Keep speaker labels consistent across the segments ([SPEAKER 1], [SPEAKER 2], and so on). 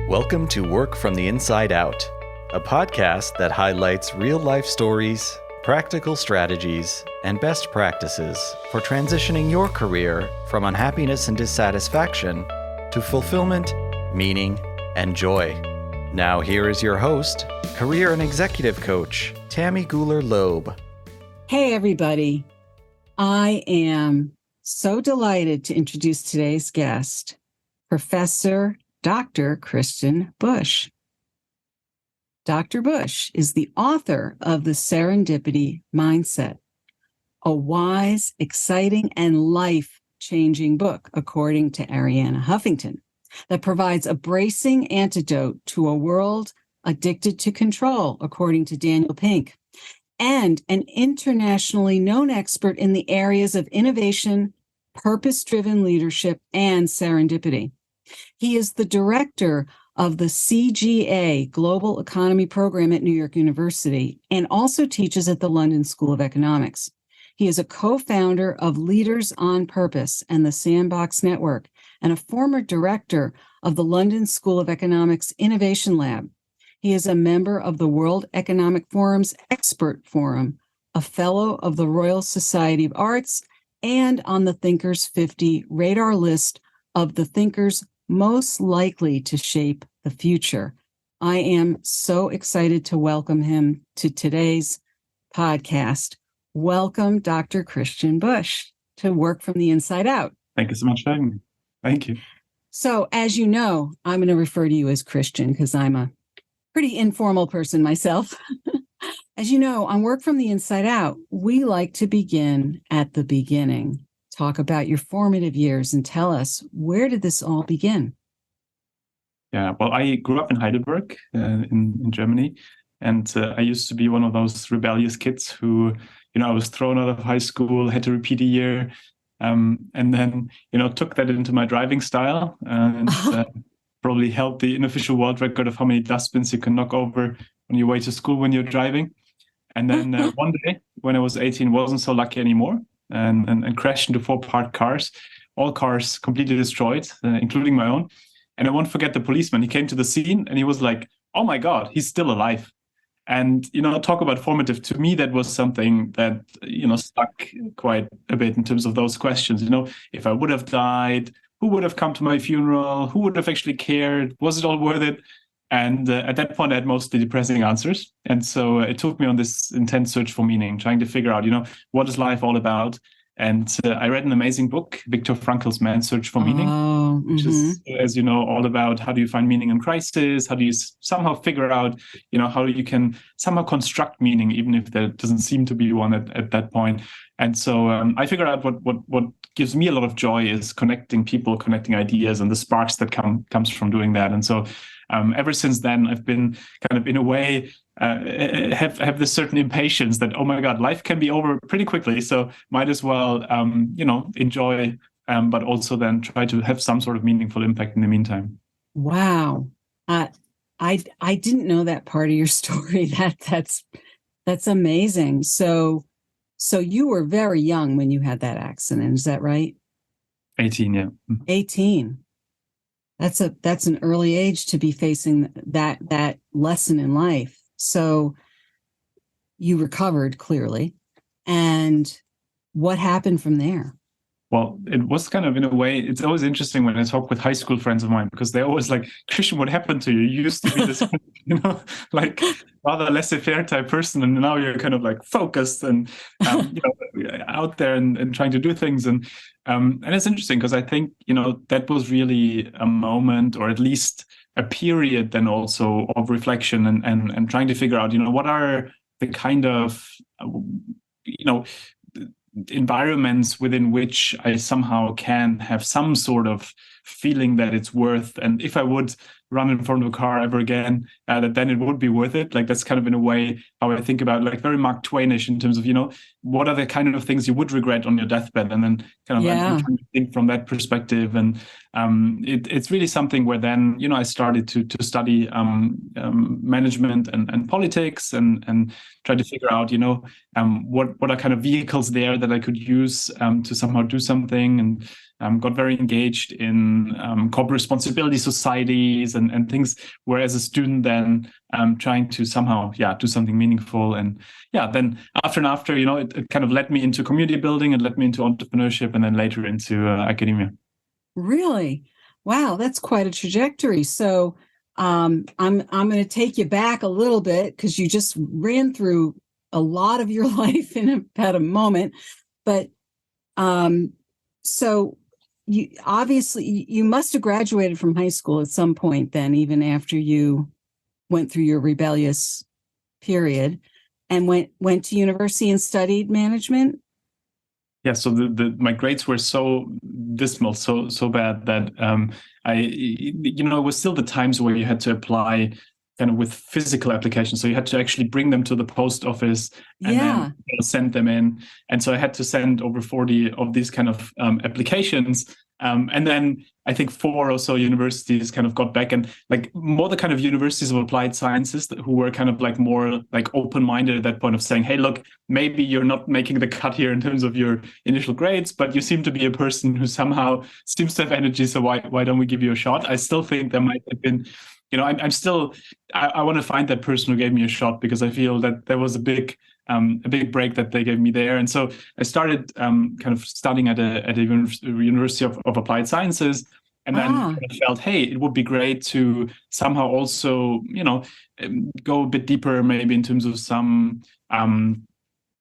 [SPEAKER 1] Welcome to Work from the Inside Out, a podcast that highlights real-life stories, practical strategies, and best practices for transitioning your career from unhappiness and dissatisfaction to fulfillment, meaning, and joy. Now here is your host, career and executive coach, Tammy Guler-Loeb.
[SPEAKER 2] Hey, everybody. I am so delighted to introduce today's guest, Professor Dr. Christian Busch. Dr. Busch is the author of the Serendipity Mindset, a wise, exciting, and life-changing book, according to Arianna Huffington, that provides a bracing antidote to a world addicted to control, according to Daniel Pink, and an internationally known expert in the areas of innovation, purpose-driven leadership, and serendipity. He is the director of the CGA Global Economy Program at New York University and also teaches at the London School of Economics. He is a co-founder of Leaders on Purpose and the Sandbox Network and a former director of the London School of Economics Innovation Lab. He is a member of the World Economic Forum's Expert Forum, a fellow of the Royal Society of Arts, and on the Thinkers 50 radar list of the thinkers most likely to shape the future. I am so excited to welcome him to today's podcast. Welcome, Dr. Christian Busch, to Work from the Inside Out.
[SPEAKER 3] Thank you so much for having me. Thank you.
[SPEAKER 2] So, as you know, I'm going to refer to you as Christian because I'm a pretty informal person myself. As you know, on Work from the Inside Out, we like to begin at the beginning. Talk about your formative years and tell us, where did this all begin?
[SPEAKER 3] Yeah, well, I grew up in Heidelberg in Germany, and I used to be one of those rebellious kids who, I was thrown out of high school, had to repeat a year, and then, took that into my driving style and probably held the unofficial world record of how many dustbins you can knock over on your way to school when you're driving. And then one day, when I was 18, wasn't so lucky anymore. And crashed into 4 parked cars, all cars completely destroyed, including my own. And I won't forget the policeman. He came to the scene and he was like, "Oh my God, he's still alive." And, talk about formative. To me, that was something that, stuck quite a bit in terms of those questions. If I would have died, who would have come to my funeral? Who would have actually cared? Was it all worth it? And at that point, I had mostly depressing answers. And so it took me on this intense search for meaning, trying to figure out, what is life all about? And I read an amazing book, Viktor Frankl's Man's Search for Meaning, which is, as you know, all about how do you find meaning in crisis? How do you somehow figure out, how you can somehow construct meaning, even if there doesn't seem to be one at that point. And so I figured out what gives me a lot of joy is connecting people, connecting ideas, and the sparks that comes from doing that. And so ever since then, I've been kind of, in a way, have this certain impatience that, oh my God, life can be over pretty quickly. So might as well, enjoy, but also then try to have some sort of meaningful impact in the meantime.
[SPEAKER 2] Wow. I didn't know that part of your story. That's amazing. So you were very young when you had that accident. Is that right?
[SPEAKER 3] 18, yeah.
[SPEAKER 2] 18. That's an early age to be facing that lesson in life. So you recovered clearly. And what happened from there?
[SPEAKER 3] Well, it was kind of, in a way, it's always interesting when I talk with high school friends of mine, because they're always like, "Christian, what happened to you? You used to be this, like rather laissez-faire type person, and now you're kind of like focused and out there and trying to do things." And it's interesting because I think, that was really a moment, or at least a period then also of reflection and trying to figure out, what are the kind of, environments within which I somehow can have some sort of feeling that it's worth, and if I would run in front of a car ever again, that then it would be worth it. Like, that's kind of, in a way, how I think about, like, very Mark Twainish in terms of, what are the kind of things you would regret on your deathbed, and then kind of I'm trying to think from that perspective. And it's really something where then, I started to study management and politics and try to figure out, what are kind of vehicles there that I could use to somehow do something. And got very engaged in corporate responsibility societies and things, where as a student then trying to somehow, do something meaningful. And then after, it kind of led me into community building, and led me into entrepreneurship, and then later into academia.
[SPEAKER 2] Really? Wow, that's quite a trajectory. So I'm going to take you back a little bit, because you just ran through a lot of your life in about a moment. But so you obviously you must have graduated from high school at some point then, even after you went through your rebellious period, and went to university and studied management.
[SPEAKER 3] Yeah, so my grades were so dismal, so bad that it was still the times where you had to apply kind of with physical applications. So you had to actually bring them to the post office and then send them in. And so I had to send over 40 of these kind of applications. And then I think 4 or so universities kind of got back, and like more the kind of universities of applied sciences who were kind of like more like open-minded at that point, of saying, hey, look, maybe you're not making the cut here in terms of your initial grades, but you seem to be a person who somehow seems to have energy. So why don't we give you a shot? I still think there might have been, I'm still, I want to find that person who gave me a shot, because I feel that there was a big break that they gave me there. And so I started kind of studying at a University of Applied Sciences, and then kind of felt, hey, it would be great to somehow also, go a bit deeper, maybe in terms of some,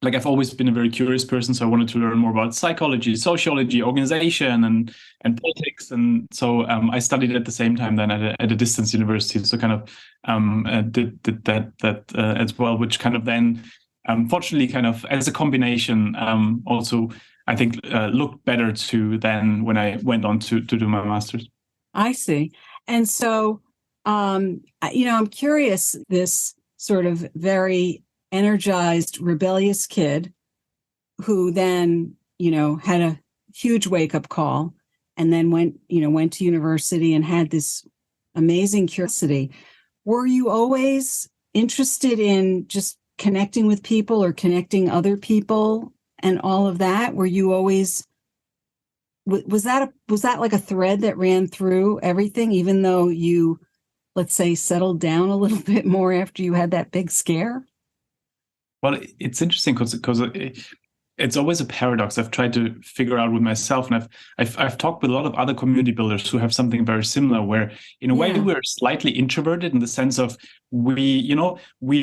[SPEAKER 3] like I've always been a very curious person, so I wanted to learn more about psychology, sociology, organization, and politics. And so I studied at the same time then at a distance university. So kind of did that as well, which kind of then, fortunately, kind of as a combination, also I think looked better to than when I went on to do my master's.
[SPEAKER 2] I see. And so, I'm curious, this sort of very energized, rebellious kid who then, had a huge wake-up call, and then went to university and had this amazing curiosity. Were you always interested in just connecting with people or connecting other people and all of that? Were you always, was that like a thread that ran through everything, even though you, let's say, settled down a little bit more after you had that big scare?
[SPEAKER 3] Well, it's interesting because it's always a paradox I've tried to figure out with myself, and I've talked with a lot of other community builders who have something very similar, where in a way we're slightly introverted in the sense of we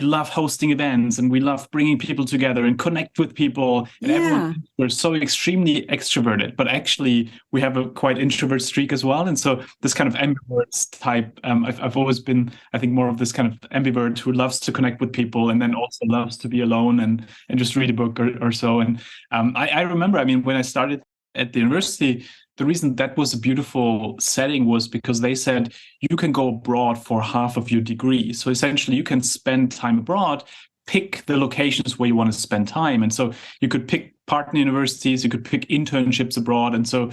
[SPEAKER 3] love hosting events, and we love bringing people together and connect with people, and everyone, we're so extremely extroverted, but actually we have a quite introvert streak as well. And so this kind of ambivert type, I've always been, I think, more of this kind of ambivert who loves to connect with people and then also loves to be alone and just read a book or so. And I remember, when I started at the university, the reason that was a beautiful setting was because they said you can go abroad for half of your degree. So essentially you can spend time abroad, pick the locations where you want to spend time. And so you could pick partner universities, you could pick internships abroad. And so,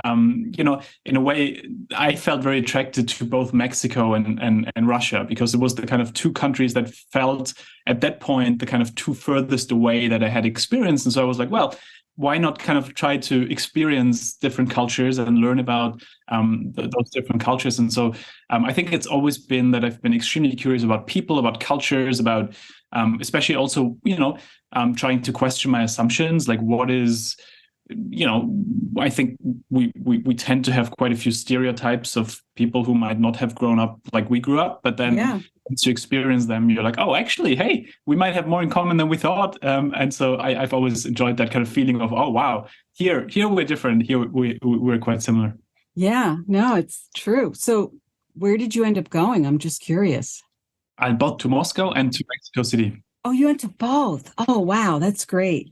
[SPEAKER 3] in a way, I felt very attracted to both Mexico and Russia, because it was the kind of two countries that felt at that point the kind of two furthest away that I had experienced. And so I was like, well, why not kind of try to experience different cultures and learn about those different cultures? And so I think it's always been that I've been extremely curious about people, about cultures, about especially also, trying to question my assumptions, like what is, I think we tend to have quite a few stereotypes of people who might not have grown up like we grew up, but then once you experience them, you're like, oh, actually, hey, we might have more in common than we thought. And so I've always enjoyed that kind of feeling of, oh, wow, here we're different. Here we're quite similar.
[SPEAKER 2] Yeah, no, it's true. So where did you end up going? I'm just curious.
[SPEAKER 3] I both to Moscow and to Mexico City.
[SPEAKER 2] Oh, you went to both. Oh, wow, that's great.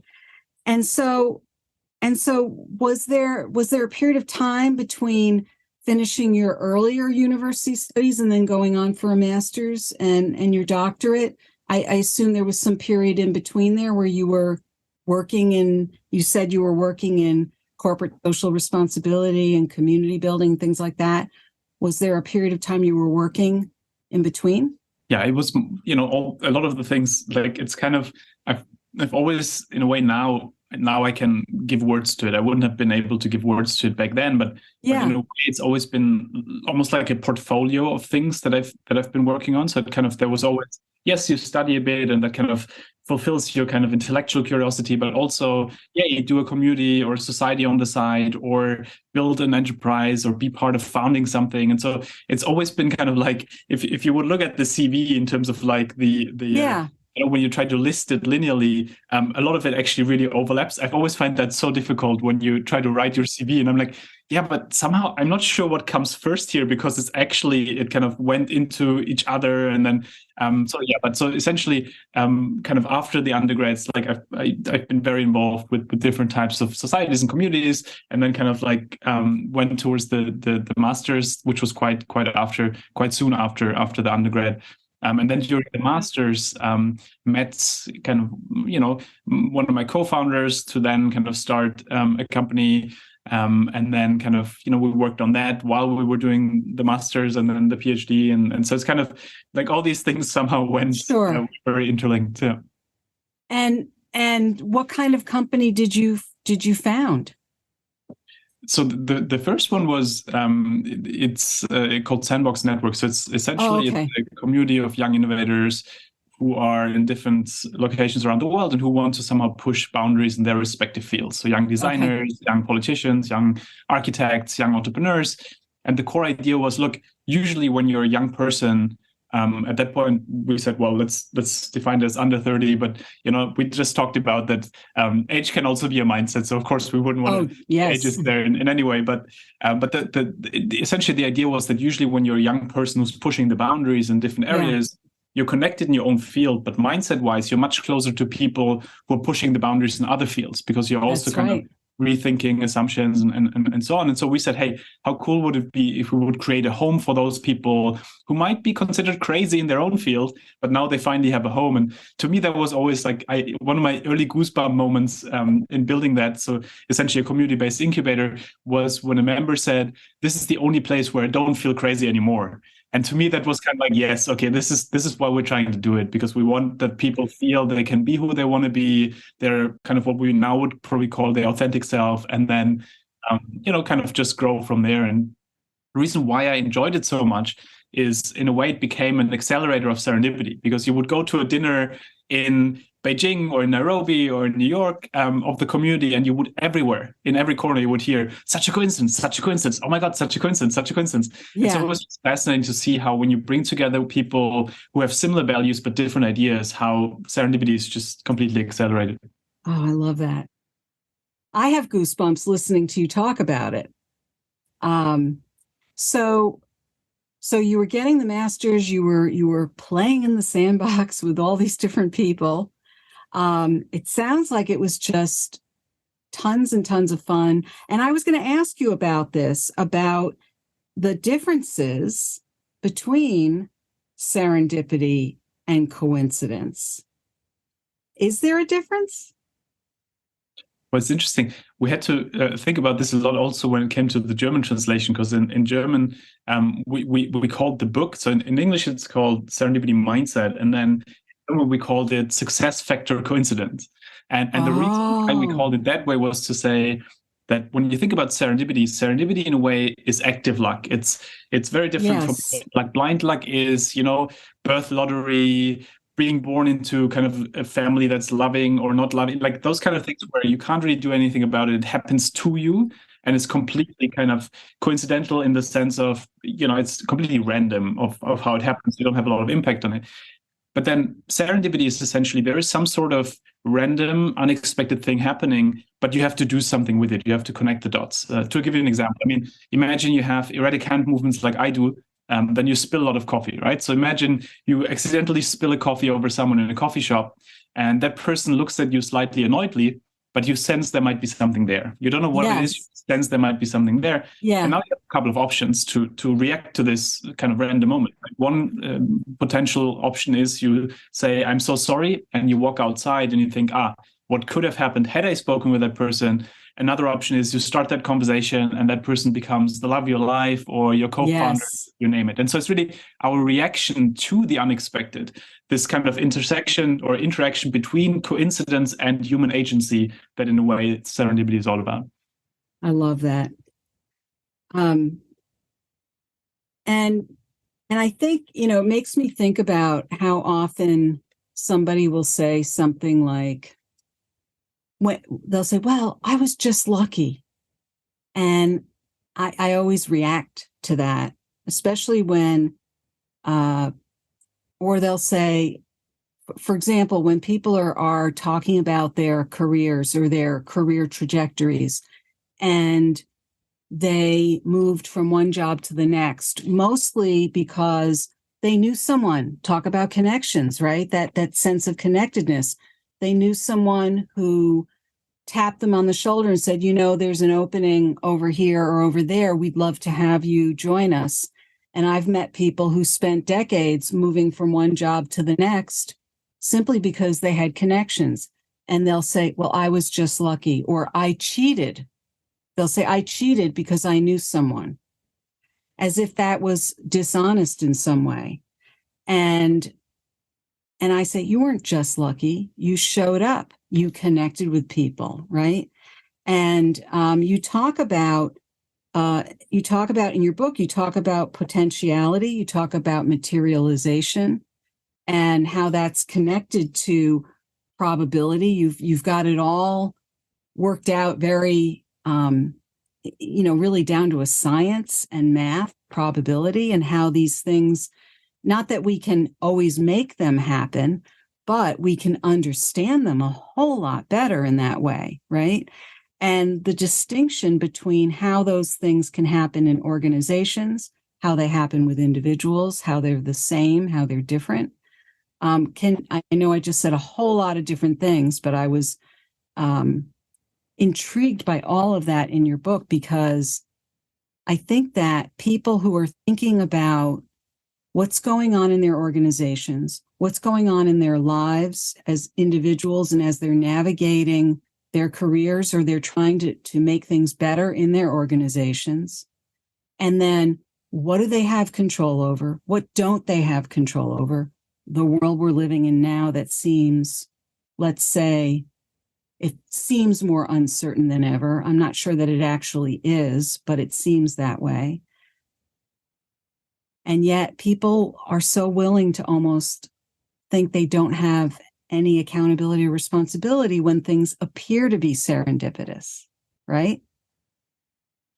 [SPEAKER 2] And so was there a period of time between finishing your earlier university studies and then going on for a master's and your doctorate? I assume there was some period in between there where you were working you said you were working in corporate social responsibility and community building, things like that. Was there a period of time you were working in between?
[SPEAKER 3] Yeah, it was, a lot of the things, like it's kind of, I've always, in a way now, now I can give words to it. I wouldn't have been able to give words to it back then, but in a way, it's always been almost like a portfolio of things that I've been working on. So it kind of, there was always, yes, you study a bit, and that kind of fulfills your kind of intellectual curiosity, but also, you do a community or a society on the side, or build an enterprise, or be part of founding something. And so it's always been kind of like, if you would look at the CV in terms of like the when you try to list it linearly, a lot of it actually really overlaps. I've always find that so difficult when you try to write your CV, and I'm like, but somehow I'm not sure what comes first here, because it kind of went into each other, and then so essentially, kind of after the undergrads, like I've been very involved with different types of societies and communities, and then kind of like went towards the masters, which was quite soon after the undergrad. And then during the master's, met kind of, one of my co-founders to then kind of start a company. And then kind of, we worked on that while we were doing the master's and then the PhD. And so it's kind of like all these things somehow went very interlinked. Yeah.
[SPEAKER 2] And what kind of company did you found?
[SPEAKER 3] So the first one was it's called Sandbox Network. So it's essentially it's a community of young innovators who are in different locations around the world and who want to somehow push boundaries in their respective fields. So young designers, young politicians, young architects, young entrepreneurs. And the core idea was, look, usually when you're a young person, at that point, we said, well, let's define it as under 30. But, we just talked about that age can also be a mindset. So, of course, we wouldn't want to age is there in any way. But essentially, the idea was that usually when you're a young person who's pushing the boundaries in different areas, you're connected in your own field. But mindset-wise, you're much closer to people who are pushing the boundaries in other fields, because you're also of rethinking assumptions and so on. And so we said, hey, how cool would it be if we would create a home for those people who might be considered crazy in their own field, but now they finally have a home. And to me, that was always like one of my early goosebump moments in building that. So essentially a community-based incubator was when a member said, this is the only place where I don't feel crazy anymore. And to me, that was kind of like, yes, okay, this is why we're trying to do it, because we want that people feel they can be who they want to be. They're kind of what we now would probably call the authentic self, and then, kind of just grow from there. And the reason why I enjoyed it so much is, in a way, it became an accelerator of serendipity, because you would go to a dinner in Beijing or in Nairobi or in New York of the community, and you would everywhere, in every corner, you would hear such a coincidence. Oh my God, such a coincidence. Yeah. So it was fascinating to see how when you bring together people who have similar values but different ideas, how serendipity is just completely accelerated.
[SPEAKER 2] Oh, I love that. I have goosebumps listening to you talk about it. So you were getting the master's, you were playing in the sandbox with all these different people. It sounds like it was just tons and tons of fun. And I was going to ask you about the differences between serendipity and coincidence. Is there a difference?
[SPEAKER 3] Well, it's interesting. We had to think about this a lot also when it came to the German translation, because in German, we called the book, so in English it's called Serendipity Mindset, and then we called it Success Factor Coincidence. And the reason why we called it that way was to say that when you think about serendipity in a way is active luck. It's very different from like blind luck is, birth lottery, being born into kind of a family that's loving or not loving, like those kind of things where you can't really do anything about it. It happens to you, and it's completely kind of coincidental in the sense of, it's completely random of how it happens. You don't have a lot of impact on it. But then serendipity is essentially there is some sort of random, unexpected thing happening, but you have to do something with it. You have to connect the dots. To give you an example, I mean, imagine you have erratic hand movements like I do, then you spill a lot of coffee, right? So imagine you accidentally spill a coffee over someone in a coffee shop, and that person looks at you slightly annoyedly, but you sense there might be something there. You don't know what it is, you sense there might be something there. Yeah. And now you have a couple of options to react to this kind of random moment. Like one potential option is you say, I'm so sorry, and you walk outside and you think, what could have happened had I spoken with that person? Another option is you start that conversation and that person becomes the love of your life or your co-founder,
[SPEAKER 2] Yes.
[SPEAKER 3] you name it. And so it's really our reaction to the unexpected, this kind of intersection or interaction between coincidence and human agency that in a way serendipity is all about.
[SPEAKER 2] I love that. And I think, it makes me think about how often somebody will say something like, when they'll say, well, I was just lucky. And I always react to that, especially when, or they'll say, for example, when people are talking about their careers or their career trajectories, and they moved from one job to the next, mostly because they knew someone. Talk about connections, right? That sense of connectedness. They knew someone who tapped them on the shoulder and said, there's an opening over here or over there. We'd love to have you join us. And I've met people who spent decades moving from one job to the next simply because they had connections. And they'll say, well, I was just lucky, or I cheated. They'll say, I cheated because I knew someone, as if that was dishonest in some way. And I say, you weren't just lucky. You showed up. You connected with people, right? And you talk about in your book, you talk about potentiality. You talk about materialization and how that's connected to probability. You've got it all worked out very really down to a science and math, probability, and how these things, not that we can always make them happen, but we can understand them a whole lot better in that way, right? And the distinction between how those things can happen in organizations, how they happen with individuals, how they're the same, how they're different. I know I just said a whole lot of different things, but I was intrigued by all of that in your book, because I think that people who are thinking about what's going on in their organizations, what's going on in their lives as individuals, and as they're navigating their careers, or they're trying to make things better in their organizations, and then what do they have control over? What don't they have control over? The world we're living in now that seems, let's say, it seems more uncertain than ever. I'm not sure that it actually is, but it seems that way. And yet people are so willing to almost think they don't have any accountability or responsibility when things appear to be serendipitous, right?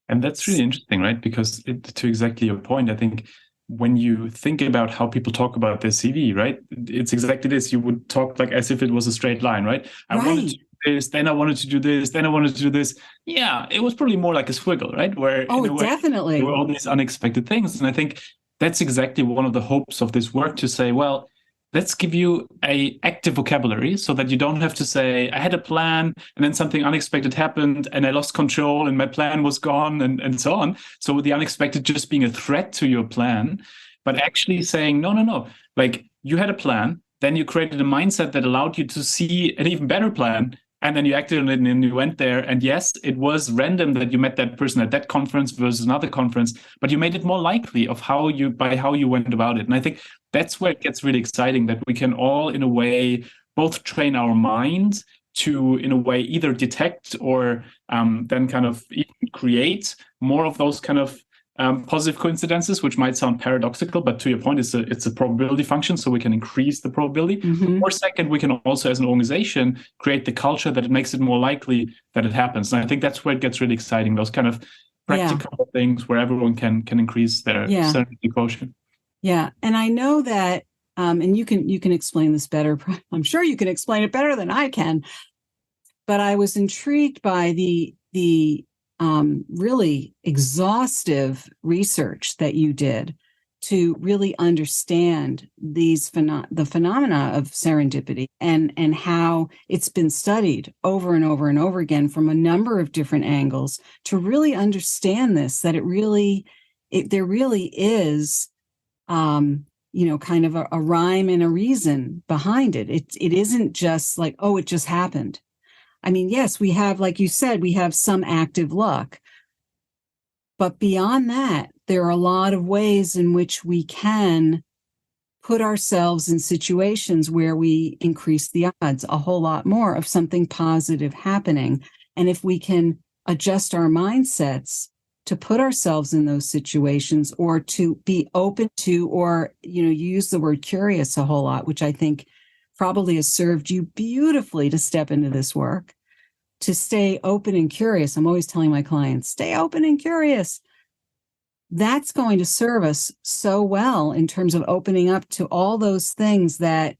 [SPEAKER 3] And that's really interesting, right? Because to exactly your point, I think when you think about how people talk about their CV, right? It's exactly this. You would talk like as if it was a straight line, right? I wanted to do this, then I wanted to do this, then I wanted to do this. Yeah, it was probably more like a swiggle, right? Where in a way,
[SPEAKER 2] definitely,
[SPEAKER 3] there were all these unexpected things. And I think that's exactly one of the hopes of this work, to say, well, let's give you a active vocabulary so that you don't have to say, I had a plan and then something unexpected happened and I lost control and my plan was gone and so on. So the unexpected just being a threat to your plan, but actually saying, no. Like, you had a plan, then you created a mindset that allowed you to see an even better plan. And then you acted on it and you went there. And yes, it was random that you met that person at that conference versus another conference, but you made it more likely of how you went about it. And I think that's where it gets really exciting, that we can all, in a way, both train our minds to, in a way, either detect or then kind of even create more of those kind of positive coincidences, which might sound paradoxical, but to your point, it's a probability function, so we can increase the probability.
[SPEAKER 2] Mm-hmm.
[SPEAKER 3] Or second, we can also, as an organization, create the culture that it makes it more likely that it happens. And I think that's where it gets really exciting, those kind of practical things where everyone can increase their certainty quotient.
[SPEAKER 2] Yeah. And I know that, and you can explain this better. I'm sure you can explain it better than I can. But I was intrigued by the really exhaustive research that you did to really understand the phenomena of serendipity and how it's been studied over and over and over again from a number of different angles to really understand this, that there really is kind of a rhyme and a reason behind it. It isn't just like, oh, it just happened. I mean, yes, we have, like you said, we have some active luck. But beyond that, there are a lot of ways in which we can put ourselves in situations where we increase the odds a whole lot more of something positive happening. And if we can adjust our mindsets to put ourselves in those situations, or to be open to, or, you use the word curious a whole lot, which I think probably has served you beautifully to step into this work, to stay open and curious. I'm always telling my clients, stay open and curious. That's going to serve us so well in terms of opening up to all those things that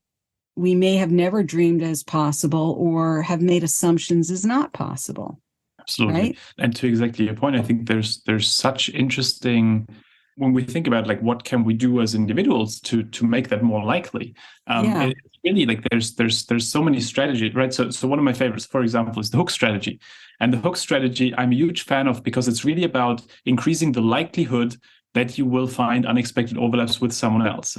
[SPEAKER 2] we may have never dreamed as possible or have made assumptions as not possible.
[SPEAKER 3] Absolutely.
[SPEAKER 2] Right?
[SPEAKER 3] And to exactly your point, I think there's such interesting, when we think about like what can we do as individuals to make that more likely. It's really like there's so many strategies, right? So one of my favorites, for example, is the hook strategy. And the hook strategy I'm a huge fan of because it's really about increasing the likelihood that you will find unexpected overlaps with someone else.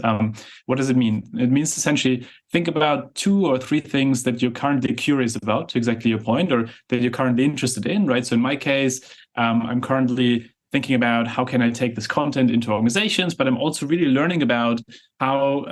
[SPEAKER 3] What does it mean? It means essentially think about 2 or 3 things that you're currently curious about, to exactly your point, or that you're currently interested in, right? So in my case, I'm currently thinking about how can I take this content into organizations, but I'm also really learning about how,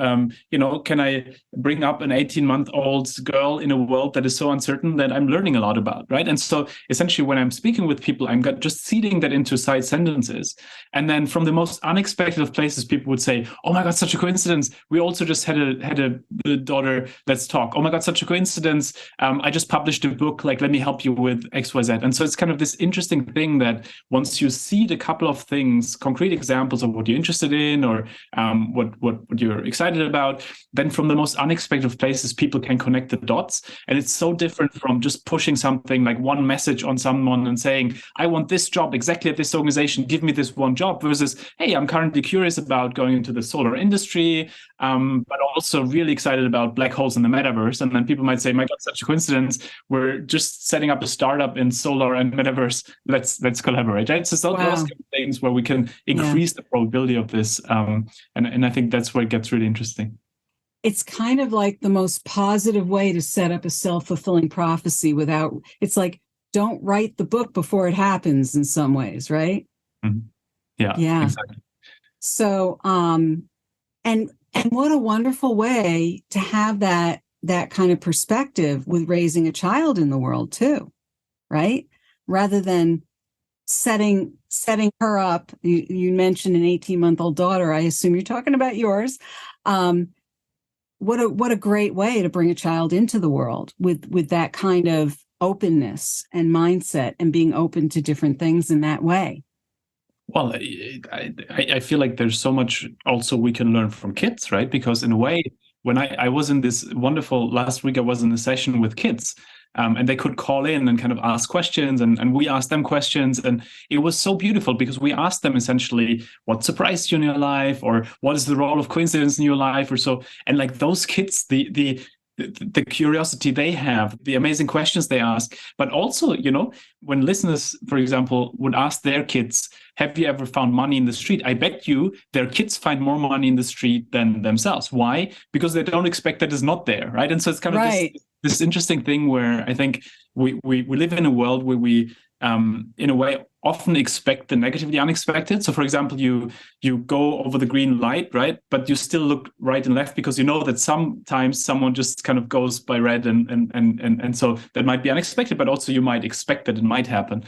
[SPEAKER 3] can I bring up an 18-month-old girl in a world that is so uncertain that I'm learning a lot about, right? And so essentially when I'm speaking with people, I'm just seeding that into side sentences. And then from the most unexpected of places, people would say, oh my God, such a coincidence. We also just had a daughter, let's talk. Oh my God, such a coincidence. I just published a book, like, let me help you with XYZ. And so it's kind of this interesting thing that once you see a couple of things, concrete examples of what you're interested in, or what you're excited about, then from the most unexpected places, people can connect the dots. And it's so different from just pushing something like one message on someone and saying, I want this job exactly at this organization, give me this one job, versus, hey, I'm currently curious about going into the solar industry, but also really excited about black holes in the metaverse. And then people might say, my God, such a coincidence. We're just setting up a startup in solar and metaverse. Let's collaborate, right? So those kind of things where we can increase the probability of this. And I think that's where it gets really interesting.
[SPEAKER 2] It's kind of like the most positive way to set up a self-fulfilling prophecy it's like, don't write the book before it happens in some ways, right?
[SPEAKER 3] Mm-hmm. Yeah, exactly.
[SPEAKER 2] So, and what a wonderful way to have that kind of perspective with raising a child in the world too, right? Rather than setting her up. You mentioned an 18-month-old daughter. I assume you're talking about yours. What a great way to bring a child into the world with that kind of openness and mindset, and being open to different things in that way.
[SPEAKER 3] Well, I feel like there's so much also we can learn from kids, right? Because in a way, when I was in this wonderful, last week I was in a session with kids, and they could call in and kind of ask questions, and we asked them questions. And it was so beautiful because we asked them essentially, what surprised you in your life, or what is the role of coincidence in your life, or so. And like those kids, the curiosity they have, the amazing questions they ask, but also, when listeners, for example, would ask their kids, have you ever found money in the street? I bet you their kids find more money in the street than themselves. Why? Because they don't expect that it's not there, right? And so it's kind of this interesting thing where I think we live in a world where we, in a way, often expect the negatively unexpected. So, for example, you go over the green light, right? But you still look right and left because you know that sometimes someone just kind of goes by red, and so that might be unexpected, but also you might expect that it might happen.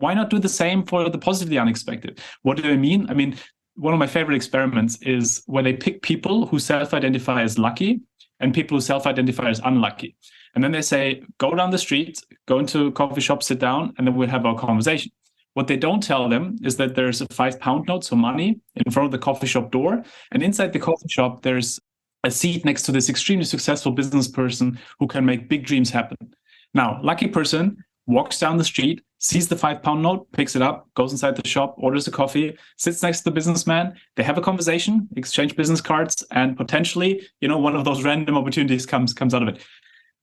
[SPEAKER 3] Why not do the same for the positively unexpected? What do I mean? I mean, one of my favorite experiments is where they pick people who self-identify as lucky and people who self-identify as unlucky. And then they say, go down the street, go into a coffee shop, sit down, and then we'll have our conversation. What they don't tell them is that there's a 5-pound note, so money, in front of the coffee shop door. And inside the coffee shop, there's a seat next to this extremely successful business person who can make big dreams happen. Now, lucky person walks down the street, sees the 5-pound note, picks it up, goes inside the shop, orders a coffee, sits next to the businessman. They have a conversation, exchange business cards, and potentially, one of those random opportunities comes out of it.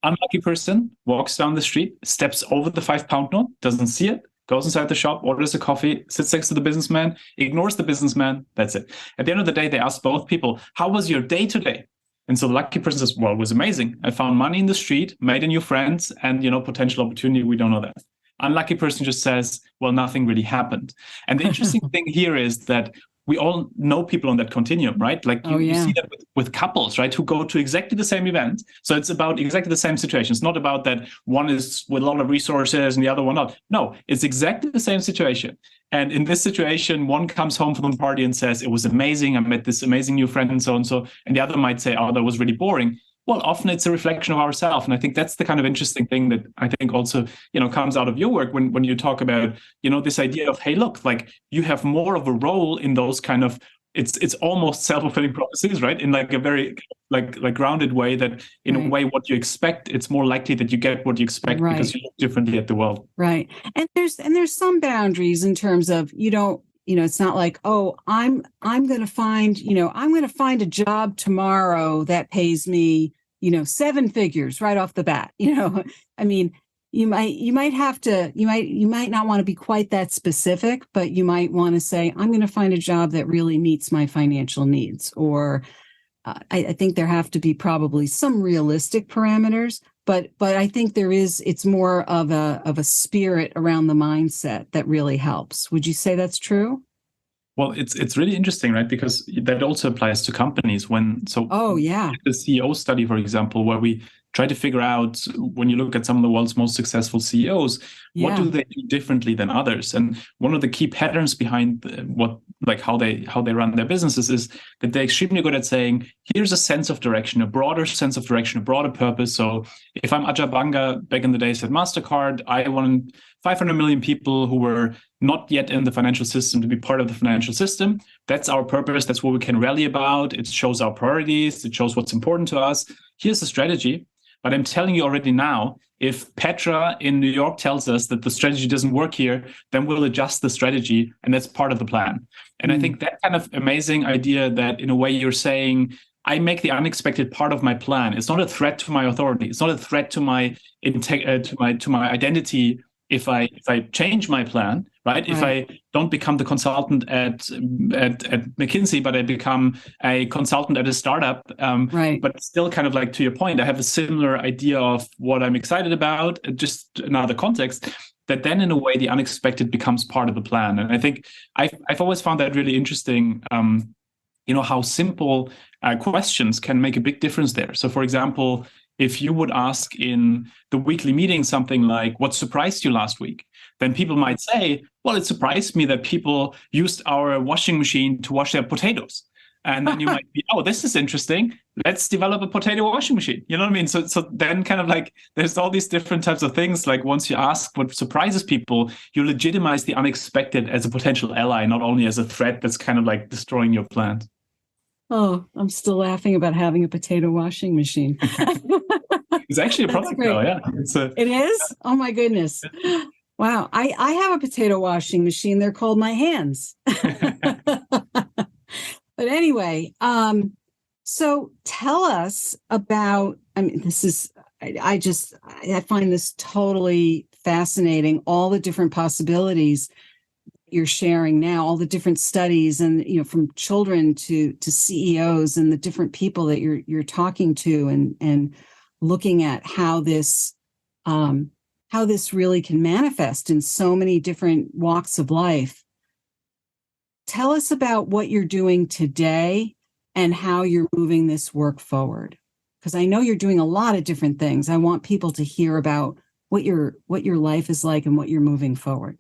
[SPEAKER 3] Unlucky person walks down the street, steps over the 5-pound note, doesn't see it, goes inside the shop, orders a coffee, sits next to the businessman, ignores the businessman. That's it. At the end of the day, they ask both people, how was your day today? And so the lucky person says, well, it was amazing. I found money in the street, made a new friends, and, potential opportunity. We don't know that. Unlucky person just says, well, nothing really happened. And the interesting thing here is that we all know people on that continuum, right? Like you see that with couples, right, who go to exactly the same event. So it's about exactly the same situation. It's not about that one is with a lot of resources and the other one not. No, it's exactly the same situation. And in this situation, one comes home from the party and says, it was amazing. I met this amazing new friend and so and so. And the other might say, oh, that was really boring. Well, often it's a reflection of ourselves. And I think that's the kind of interesting thing that I think also, comes out of your work when you talk about, this idea of, hey, look, like you have more of a role in those kind of, it's almost self-fulfilling prophecies, right? In like a very like grounded way that in a way, what you expect, it's more likely that you get what you expect because you look differently at the world.
[SPEAKER 2] Right. And there's some boundaries in terms of, it's not like, oh, I'm going to find a job tomorrow that pays me, 7 figures right off the bat. I mean, you might not want to be quite that specific, but you might want to say, I'm going to find a job that really meets my financial needs. Or I think there have to be probably some realistic parameters, but I think it's more of a spirit around the mindset that really helps. Would you say that's true?
[SPEAKER 3] Well, it's really interesting, right? Because that also applies to companies the CEO study, for example, where we try to figure out, when you look at some of the world's most successful CEOs, what do they do differently than others? And one of the key patterns behind how they run their businesses is that they're extremely good at saying, here's a sense of direction, a broader sense of direction, a broader purpose. So if I'm Ajay Banga back in the days at MasterCard, I want 500 million people who were not yet in the financial system to be part of the financial system. That's our purpose. That's what we can rally about. It shows our priorities. It shows what's important to us. Here's the strategy. But I'm telling you already now, if Petra in New York tells us that the strategy doesn't work here, then we'll adjust the strategy. And that's part of the plan. And I think that kind of amazing idea that in a way you're saying, I make the unexpected part of my plan. It's not a threat to my authority. It's not a threat to my to my identity if I change my plan, right? If I don't become the consultant at McKinsey, but I become a consultant at a startup, but still kind of like, to your point, I have a similar idea of what I'm excited about, just another context, that then in a way, the unexpected becomes part of the plan. And I think I've always found that really interesting, how simple questions can make a big difference there. So for example, if you would ask in the weekly meeting something like, what surprised you last week? Then people might say, well, it surprised me that people used our washing machine to wash their potatoes. And then you might be, oh, this is interesting. Let's develop a potato washing machine. You know what I mean? So then kind of like there's all these different types of things. Like once you ask what surprises people, you legitimize the unexpected as a potential ally, not only as a threat that's kind of like destroying your plans.
[SPEAKER 2] Oh, I'm still laughing about having a potato washing machine.
[SPEAKER 3] It's actually a product though, yeah.
[SPEAKER 2] It is? Oh my goodness. Wow. I have a potato washing machine. They're called my hands. But anyway, so tell us about, I find this totally fascinating, all the different possibilities you're sharing now, all the different studies, and from children to CEOs and the different people that you're talking to, and looking at how this really can manifest in so many different walks of life. Tell us about what you're doing today and how you're moving this work forward, because I know you're doing a lot of different things. I want people to hear about what your life is like and what you're moving forward.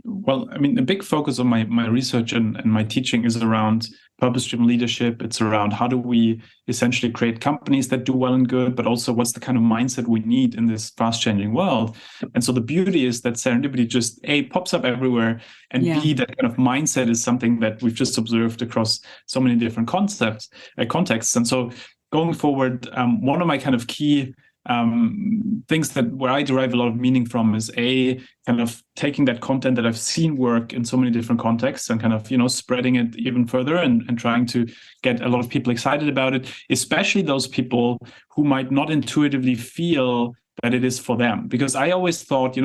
[SPEAKER 3] Well, I mean, a big focus of my research and my teaching is around purpose-driven leadership. It's around how do we essentially create companies that do well and good, but also what's the kind of mindset we need in this fast-changing world. And so the beauty is that serendipity just A, pops up everywhere, and B, that kind of mindset is something that we've just observed across so many different contexts. And so going forward, one of my kind of key things where I derive a lot of meaning from is A, kind of taking that content that I've seen work in so many different contexts and kind of, spreading it even further and trying to get a lot of people excited about it, especially those people who might not intuitively feel that it is for them. Because I always thought,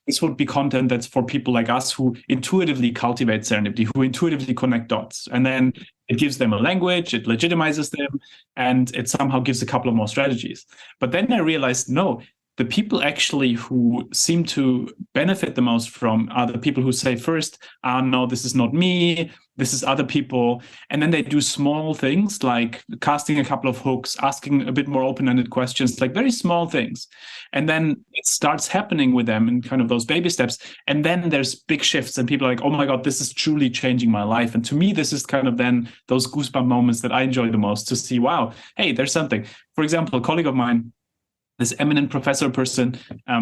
[SPEAKER 3] this would be content that's for people like us who intuitively cultivate serendipity, who intuitively connect dots. And then It gives them a language, it legitimizes them, and it somehow gives a couple of more strategies. But then I realized, no, the people actually who seem to benefit the most from are the people who say first, no, this is not me, this is other people. And then they do small things like casting a couple of hooks, asking a bit more open-ended questions, like very small things. And then it starts happening with them in kind of those baby steps. And then there's big shifts and people are like, oh my God, this is truly changing my life. And to me, this is kind of then those goosebump moments that I enjoy the most, to see, wow, hey, there's something. For example, a colleague of mine, this eminent professor person,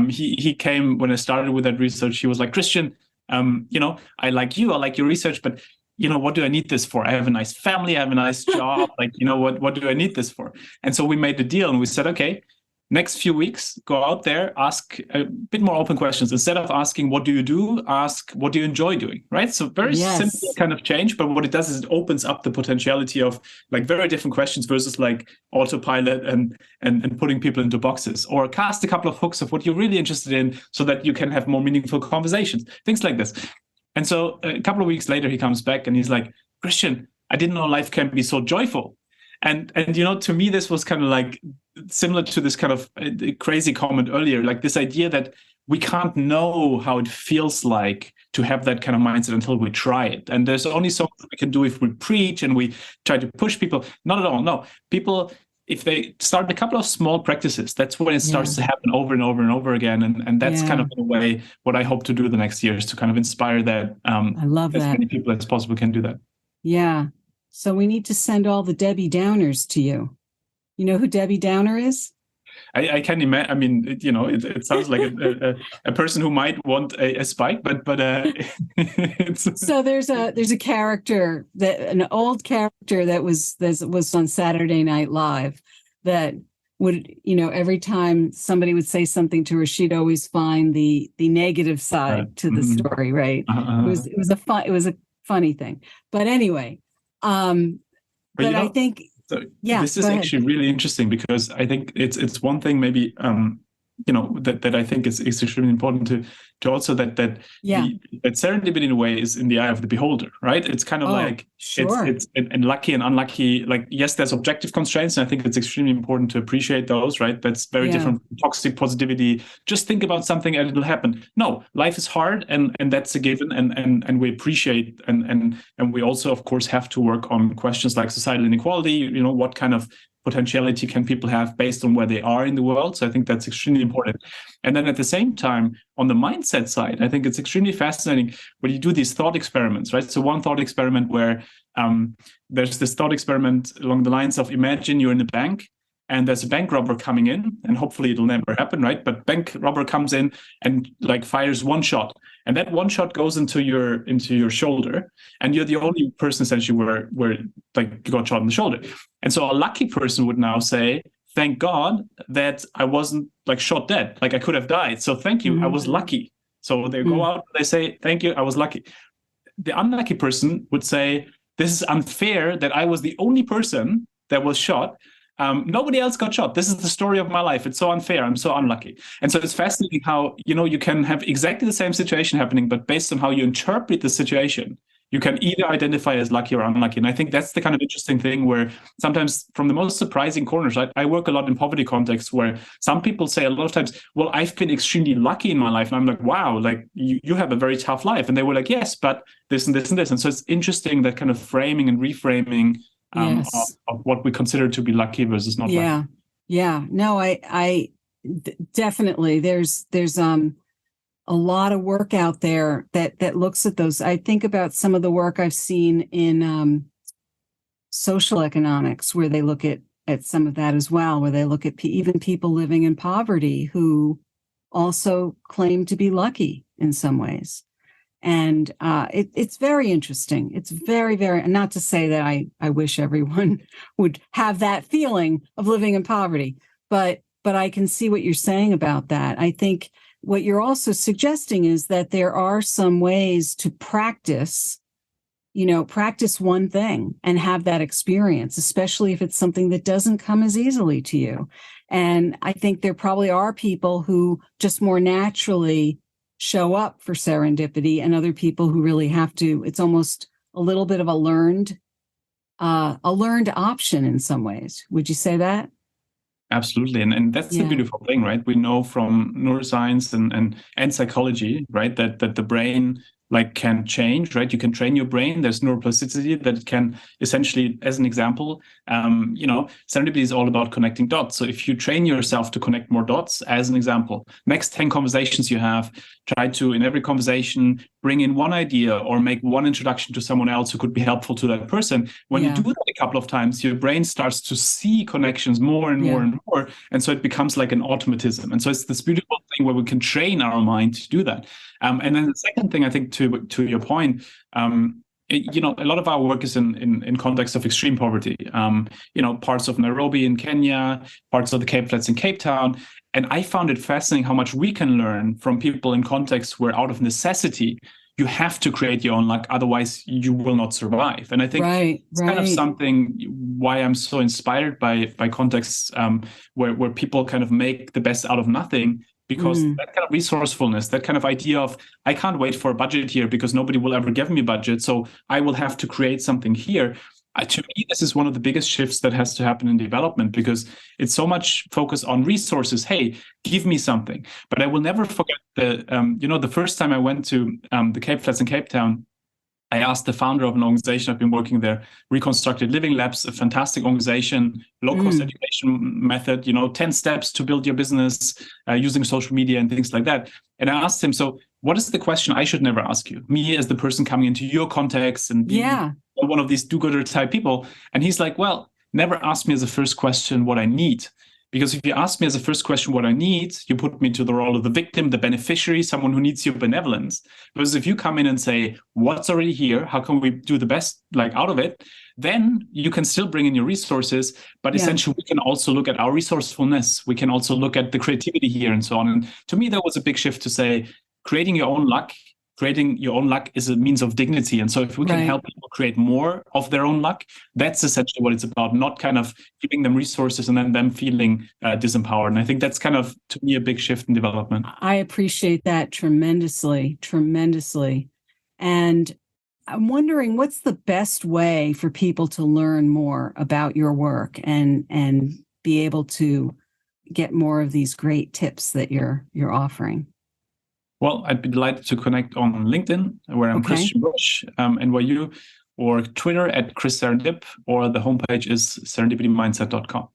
[SPEAKER 3] he came when I started with that research. He was like, Christian, I like your research, but what do I need this for? I have a nice family, I have a nice job. Like, what do I need this for? And so we made the deal and we said, okay, next few weeks, go out there, ask a bit more open questions. Instead of asking, what do you do? Ask, what do you enjoy doing? Right? So very simple kind of change. But what it does is it opens up the potentiality of like very different questions versus like autopilot and putting people into boxes, or cast a couple of hooks of what you're really interested in so that you can have more meaningful conversations, things like this. And so a couple of weeks later, he comes back and he's like, Christian, I didn't know life can be so joyful. And to me, this was kind of like similar to this kind of crazy comment earlier, like this idea that we can't know how it feels like to have that kind of mindset until we try it. And there's only so much we can do if we preach and we try to push people. Not at all. No, people, if they start a couple of small practices, that's when it starts to happen over and over and over again. And that's kind of in a way what I hope to do the next years, to kind of inspire that.
[SPEAKER 2] I love
[SPEAKER 3] as
[SPEAKER 2] that.
[SPEAKER 3] many people as possible can do that.
[SPEAKER 2] Yeah. So we need to send all the Debbie Downers to you. You know who Debbie Downer is?
[SPEAKER 3] I can imagine. I mean, it sounds like a person who might want a spike, but it's...
[SPEAKER 2] So there's a character, an old character that was on Saturday Night Live, that would, every time somebody would say something to her, she'd always find the negative side to the story. Right? It was a funny thing. But anyway, but I think.
[SPEAKER 3] So this is actually really interesting, because I think it's one thing maybe that I think is extremely important to also that serendipity in a way is in the eye of the beholder, right? It's kind of it's and lucky and unlucky. Like, yes, there's objective constraints, and I think it's extremely important to appreciate those, right? That's very different from toxic positivity. Just think about something and it'll happen. No, life is hard, and that's a given, and we appreciate and we also of course have to work on questions like societal inequality. What kind of potentiality can people have based on where they are in the world? So I think that's extremely important. And then at the same time, on the mindset side, I think it's extremely fascinating when you do these thought experiments, right? So one thought experiment where there's this thought experiment along the lines of, imagine you're in a bank and there's a bank robber coming in, and hopefully it'll never happen, right? But bank robber comes in and like fires one shot, and that one shot goes into your shoulder, and you're the only person essentially where like you got shot in the shoulder. And so a lucky person would now say, thank God that I wasn't like shot dead, like I could have died. So thank you, I was lucky. So they go out, they say, thank you, I was lucky. The unlucky person would say, this is unfair that I was the only person that was shot. Nobody else got shot. This is the story of my life. It's so unfair. I'm so unlucky. And so it's fascinating how, you can have exactly the same situation happening, but based on how you interpret the situation, you can either identify as lucky or unlucky. And I think that's the kind of interesting thing where sometimes from the most surprising corners, I work a lot in poverty contexts where some people say a lot of times, well, I've been extremely lucky in my life. And I'm like, wow, like you have a very tough life. And they were like, yes, but this and this and this. And so it's interesting, that kind of framing and reframing of what we consider to be lucky versus not lucky.
[SPEAKER 2] Yeah. No, I definitely, there's a lot of work out there that looks at those. I think about some of the work I've seen in social economics, where they look at some of that as well, where they look at even people living in poverty who also claim to be lucky in some ways. And it's very interesting. It's very, very, not to say that I wish everyone would have that feeling of living in poverty, but I can see what you're saying about that. I think what you're also suggesting is that there are some ways to practice one thing and have that experience, especially if it's something that doesn't come as easily to you. And I think there probably are people who just more naturally show up for serendipity, and other people who really have to. It's almost a little bit of a learned a learned option in some ways. Would you say that?
[SPEAKER 3] Absolutely. And that's the beautiful thing, right? We know from neuroscience and psychology, right, that the brain like can change, right? You can train your brain. There's neuroplasticity that can essentially, as an example, serendipity is all about connecting dots. So if you train yourself to connect more dots, as an example, next 10 conversations you have, try to, in every conversation, bring in one idea or make one introduction to someone else who could be helpful to that person. When you do that a couple of times, your brain starts to see connections more and more and more. And so it becomes like an automatism. And so it's this beautiful thing where we can train our mind to do that. And then the second thing, I think, to your point, a lot of our work is in context of extreme poverty. Parts of Nairobi in Kenya, parts of the Cape Flats in Cape Town. And I found it fascinating how much we can learn from people in contexts where out of necessity, you have to create your own luck. Otherwise, you will not survive. And I think it's kind of something why I'm so inspired by contexts where people kind of make the best out of nothing. Because that kind of resourcefulness, that kind of idea of, I can't wait for a budget here because nobody will ever give me a budget, so I will have to create something here. To me, this is one of the biggest shifts that has to happen in development, because it's so much focus on resources. Hey, give me something. But I will never forget the first time I went to the Cape Flats in Cape Town, I asked the founder of an organization I've been working there, Reconstructed Living Labs, a fantastic organization, low-cost education method, 10 steps to build your business using social media and things like that. And I asked him, so what is the question I should never ask you? Me as the person coming into your context and being one of these do-gooder type people. And he's like, well, never ask me as a first question what I need. Because if you ask me as a first question what I need, you put me to the role of the victim, the beneficiary, someone who needs your benevolence. Because if you come in and say, what's already here? How can we do the best out of it? Then you can still bring in your resources, but essentially we can also look at our resourcefulness. We can also look at the creativity here and so on. And to me, that was a big shift to say, creating your own luck is a means of dignity. And so if we can help people create more of their own luck, that's essentially what it's about, not kind of giving them resources and then them feeling disempowered. And I think that's kind of, to me, a big shift in development.
[SPEAKER 2] I appreciate that tremendously. And I'm wondering, what's the best way for people to learn more about your work and be able to get more of these great tips that you're offering?
[SPEAKER 3] Well, I'd be delighted to connect on LinkedIn, where I'm Christian Busch, NYU, or Twitter at Chris Serendip, or the homepage is serendipitymindset.com.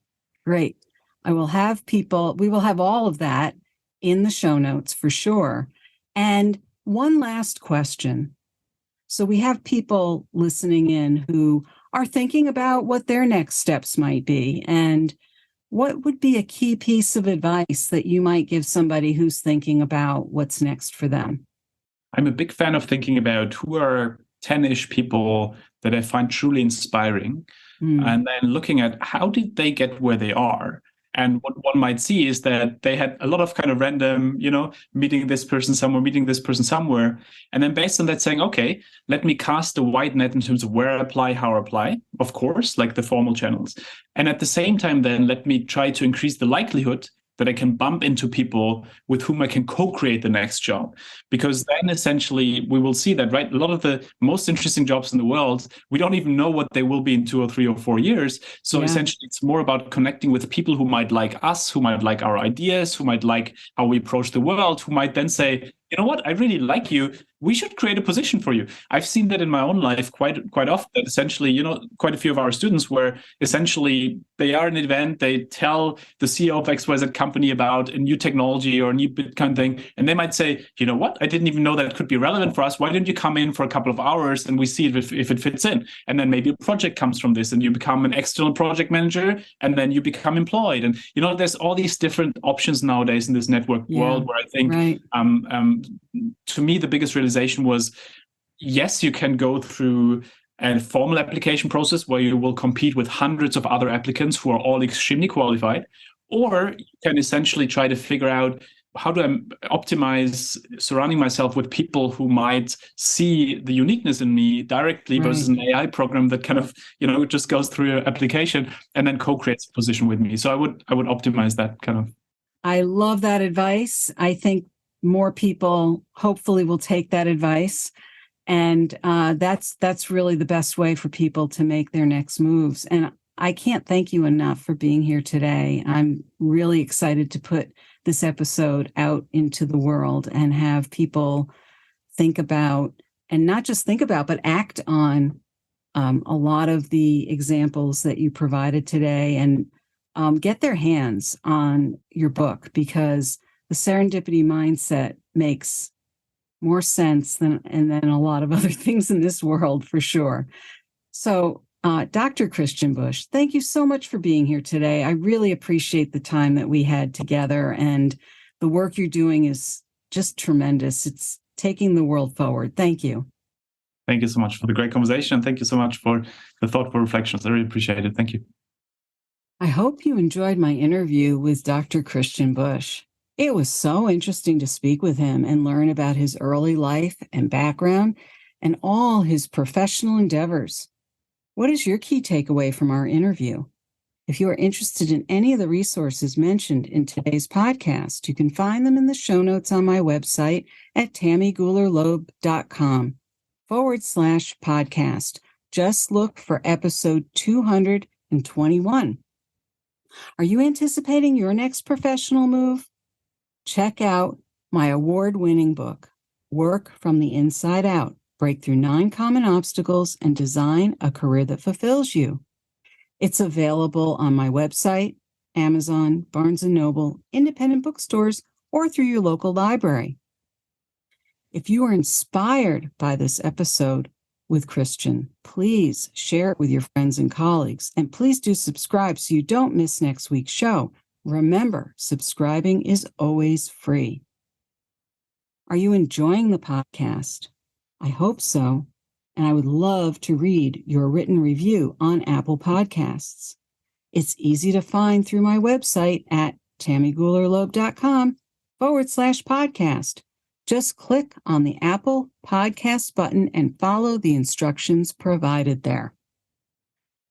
[SPEAKER 2] Great. We will have all of that in the show notes for sure. And one last question. So we have people listening in who are thinking about what their next steps might be. And what would be a key piece of advice that you might give somebody who's thinking about what's next for them?
[SPEAKER 3] I'm a big fan of thinking about who are 10-ish people that I find truly inspiring, and then looking at how did they get where they are. And what one might see is that they had a lot of kind of random, meeting this person somewhere. And then based on that saying, okay, let me cast a wide net in terms of where I apply, how I apply, of course, like the formal channels. And at the same time, then let me try to increase the likelihood that I can bump into people with whom I can co-create the next job. Because then essentially we will see that, right? A lot of the most interesting jobs in the world, we don't even know what they will be in 2 or 3 or 4 years. So essentially it's more about connecting with people who might like us, who might like our ideas, who might like how we approach the world, who might then say, you know what, I really like you. We should create a position for you. I've seen that in my own life quite often, that essentially, quite a few of our students where essentially they are in an event, they tell the CEO of XYZ company about a new technology or a new Bitcoin thing, and they might say, you know what, I didn't even know that could be relevant for us. Why don't you come in for a couple of hours and we see if it fits in? And then maybe a project comes from this and you become an external project manager and then you become employed. And, there's all these different options nowadays in this network world where I think, to me, the biggest realization was, yes, you can go through a formal application process where you will compete with hundreds of other applicants who are all extremely qualified, or you can essentially try to figure out how do I optimize surrounding myself with people who might see the uniqueness in me directly versus an AI program that kind of, just goes through your application and then co-creates a position with me. So I would optimize that kind of.
[SPEAKER 2] I love that advice. I think more people hopefully will take that advice. And that's really the best way for people to make their next moves. And I can't thank you enough for being here today. I'm really excited to put this episode out into the world and have people think about, and not just think about, but act on a lot of the examples that you provided today, and get their hands on your book, because the serendipity mindset makes more sense than a lot of other things in this world, for sure. So, Dr. Christian Busch, thank you so much for being here today. I really appreciate the time that we had together, and the work you're doing is just tremendous. It's taking the world forward. Thank you.
[SPEAKER 3] Thank you so much for the great conversation. Thank you so much for the thoughtful reflections. I really appreciate it. Thank you.
[SPEAKER 2] I hope you enjoyed my interview with Dr. Christian Busch. It was so interesting to speak with him and learn about his early life and background and all his professional endeavors. What is your key takeaway from our interview? If you are interested in any of the resources mentioned in today's podcast, you can find them in the show notes on my website at tammygulerloeb.com/podcast. Just look for episode 221. Are you anticipating your next professional move? Check out my award-winning book, Work from the Inside Out: Break Through 9 Common Obstacles and Design a Career That Fulfills You. It's available on my website, Amazon, Barnes & Noble, independent bookstores, or through your local library. If you are inspired by this episode with Christian, please share it with your friends and colleagues, and please do subscribe so you don't miss next week's show. Remember, subscribing is always free. Are you enjoying the podcast? I hope so, and I would love to read your written review on Apple Podcasts. It's easy to find through my website at tammygulerloeb.com/podcast. Just click on the Apple Podcast button and follow the instructions provided there.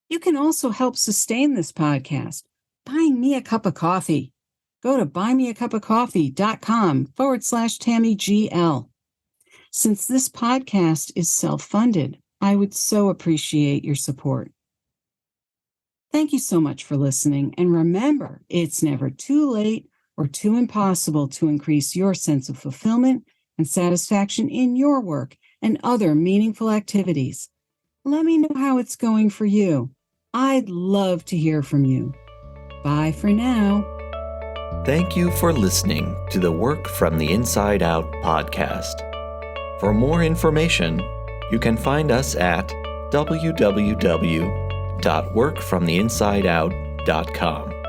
[SPEAKER 2] You can also help sustain this podcast buying me a cup of coffee. Go to buymeacupofcoffee.com/TammyGL. Since this podcast is self-funded, I would so appreciate your support. Thank you so much for listening, and remember, it's never too late or too impossible to increase your sense of fulfillment and satisfaction in your work and other meaningful activities. Let me know how it's going for you. I'd love to hear from you. Bye for now.
[SPEAKER 1] Thank you for listening to the Work from the Inside Out podcast. For more information, you can find us at www.workfromtheinsideout.com.